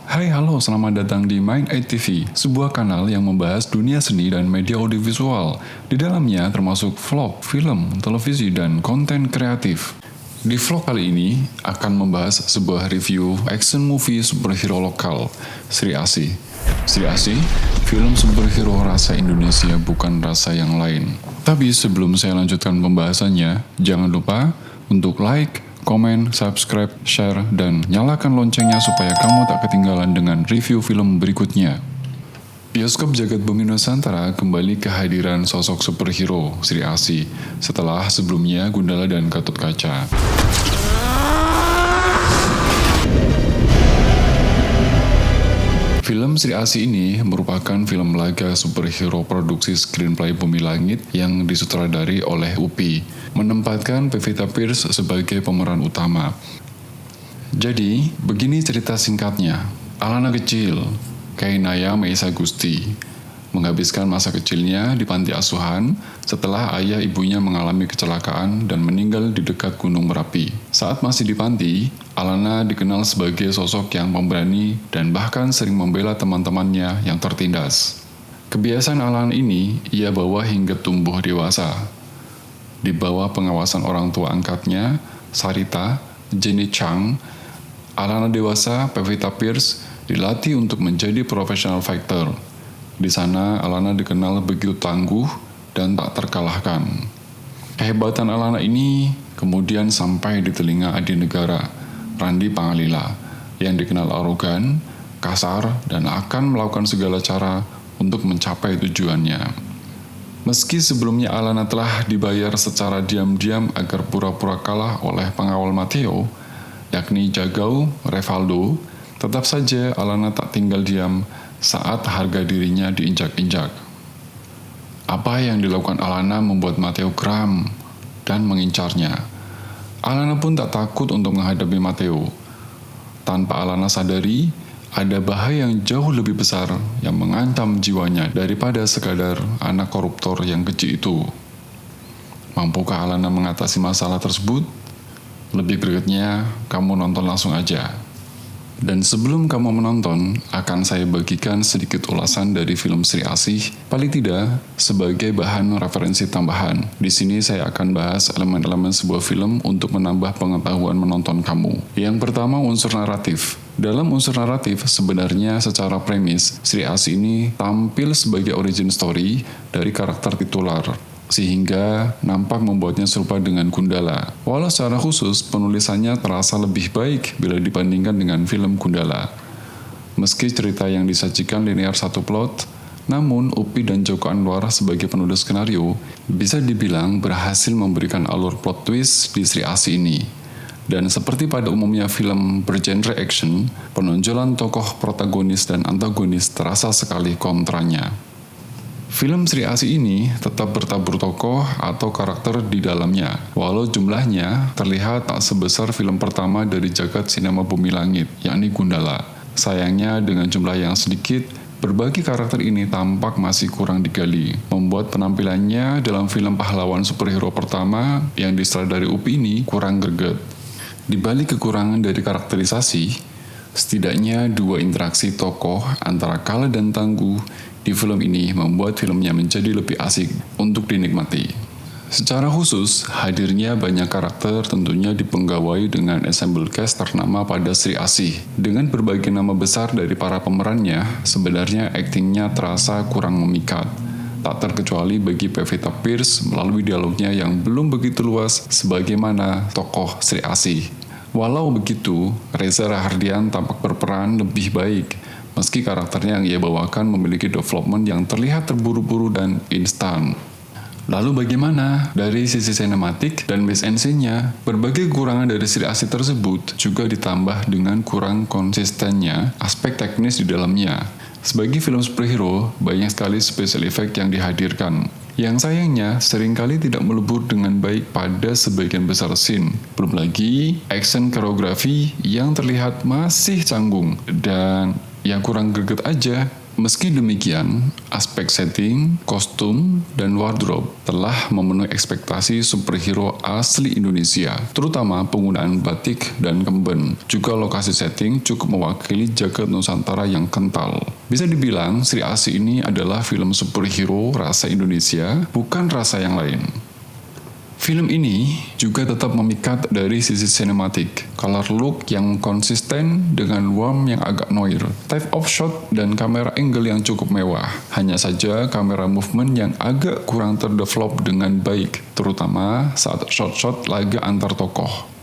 Hai halo, selamat datang di Mind Eye TV, sebuah kanal yang membahas dunia seni dan media audiovisual. Di dalamnya termasuk vlog, film, televisi, dan konten kreatif. Di vlog kali ini akan membahas sebuah review action movie superhero lokal, Sri Asih. Sri Asih, film superhero rasa Indonesia bukan rasa yang lain. Tapi sebelum saya lanjutkan pembahasannya, jangan lupa untuk like, komen, subscribe, share, dan nyalakan loncengnya supaya kamu tak ketinggalan dengan review film berikutnya. Bioskop Jagat Bumi Nusantara kembali kehadiran sosok superhero Sri Asih setelah sebelumnya Gundala dan Gatot Kaca. Film Sri Asih ini merupakan film laga superhero produksi screenplay Bumi Langit yang disutradari oleh UPI, menempatkan Pevita Pierce sebagai pemeran utama. Jadi, begini cerita singkatnya. Alana kecil, Kainaya Meisa Gusti, menghabiskan masa kecilnya di panti asuhan setelah ayah ibunya mengalami kecelakaan dan meninggal di dekat Gunung Merapi. Saat masih di panti, Alana dikenal sebagai sosok yang pemberani dan bahkan sering membela teman-temannya yang tertindas. Kebiasaan Alana ini ia bawa hingga tumbuh dewasa. Di bawah pengawasan orang tua angkatnya, Sarita, Jenny Chang, Alana dewasa Pevita Pierce dilatih untuk menjadi professional fighter. Di sana, Alana dikenal begitu tangguh dan tak terkalahkan. Kehebatan Alana ini kemudian sampai di telinga Adi Negara, Randi Pangalila, yang dikenal arogan, kasar, dan akan melakukan segala cara untuk mencapai tujuannya. Meski sebelumnya Alana telah dibayar secara diam-diam agar pura-pura kalah oleh pengawal Matteo, yakni Jagau Revaldo, tetap saja Alana tak tinggal diam saat harga dirinya diinjak-injak. Apa yang dilakukan Alana membuat Matteo geram dan mengincarnya. Alana pun tak takut untuk menghadapi Matteo. Tanpa Alana sadari, ada bahaya yang jauh lebih besar yang mengancam jiwanya daripada sekadar anak koruptor yang keji itu. Mampukah Alana mengatasi masalah tersebut? Lebih gregetnya, kamu nonton langsung aja. Dan sebelum kamu menonton, akan saya bagikan sedikit ulasan dari film Sri Asih, paling tidak sebagai bahan referensi tambahan. Di sini saya akan bahas elemen-elemen sebuah film untuk menambah pengetahuan menonton kamu. Yang pertama, unsur naratif. Dalam unsur naratif, sebenarnya secara premis, Sri Asih ini tampil sebagai origin story dari karakter titular, sehingga nampak membuatnya serupa dengan Gundala. Walau secara khusus, penulisannya terasa lebih baik bila dibandingkan dengan film Gundala. Meski cerita yang disajikan linear satu plot, namun Upi dan Joko Anwar sebagai penulis skenario bisa dibilang berhasil memberikan alur plot twist di Sri Asih ini. Dan seperti pada umumnya film bergenre action, penonjolan tokoh protagonis dan antagonis terasa sekali kontranya. Film Sri Asih ini tetap bertabur tokoh atau karakter di dalamnya, walau jumlahnya terlihat tak sebesar film pertama dari jagat sinema Bumi Langit, yakni Gundala. Sayangnya dengan jumlah yang sedikit, berbagai karakter ini tampak masih kurang digali, membuat penampilannya dalam film pahlawan superhero pertama yang disutradari UPI ini kurang greget. Di balik kekurangan dari karakterisasi, setidaknya dua interaksi tokoh antara Kala dan Tangguh di film ini membuat filmnya menjadi lebih asik untuk dinikmati. Secara khusus, hadirnya banyak karakter tentunya dipenggawai dengan ensemble cast ternama pada Sri Asih. Dengan berbagai nama besar dari para pemerannya, sebenarnya aktingnya terasa kurang memikat. Tak terkecuali bagi Pevita Pierce melalui dialognya yang belum begitu luas sebagaimana tokoh Sri Asih. Walau begitu, Reza Rahardian tampak berperan lebih baik, meski karakternya yang ia bawakan memiliki development yang terlihat terburu-buru dan instan. Lalu bagaimana? Dari sisi sinematik dan mise-en-scene-nya, berbagai kekurangan dari Sri Asih tersebut juga ditambah dengan kurang konsistennya aspek teknis di dalamnya. Sebagai film superhero, banyak sekali special effect yang dihadirkan. Yang sayangnya, seringkali tidak melebur dengan baik pada sebagian besar scene. Belum lagi, action koreografi yang terlihat masih canggung dan yang kurang greget aja Meski demikian, aspek setting, kostum, dan wardrobe telah memenuhi ekspektasi superhero asli Indonesia, terutama penggunaan batik dan kemben. Juga lokasi setting cukup mewakili jagat Nusantara yang kental. Bisa dibilang, Sri Asih ini adalah film superhero rasa Indonesia, bukan rasa yang lain. Film ini juga tetap memikat dari sisi sinematik, color look yang konsisten dengan warmth yang agak noir, type of shot dan kamera angle yang cukup mewah. Hanya saja kamera movement yang agak kurang terdevelop dengan baik, terutama saat shot-shot laga antar tokoh.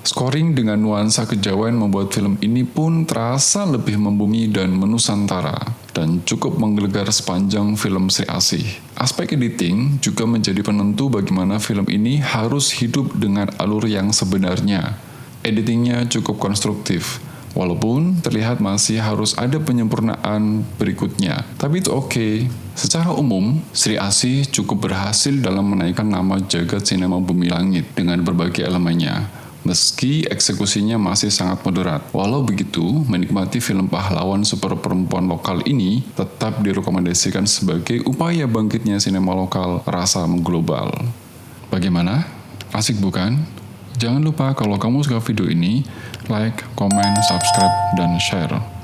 Scoring dengan nuansa kejawen membuat film ini pun terasa lebih membumi dan menusantara, dan cukup menggelegar sepanjang film Sri Asih. Aspek editing juga menjadi penentu bagaimana film ini harus hidup dengan alur yang sebenarnya. Editingnya cukup konstruktif, walaupun terlihat masih harus ada penyempurnaan berikutnya, tapi itu oke. Secara umum, Sri Asih cukup berhasil dalam menaikkan nama jagat sinema Bumi Langit dengan berbagai elemennya. Meski eksekusinya masih sangat moderat. Walau begitu, menikmati film pahlawan super perempuan lokal ini tetap direkomendasikan sebagai upaya bangkitnya sinema lokal rasa mengglobal. Bagaimana? Asik bukan? Jangan lupa kalau kamu suka video ini, like, komen, subscribe, dan share.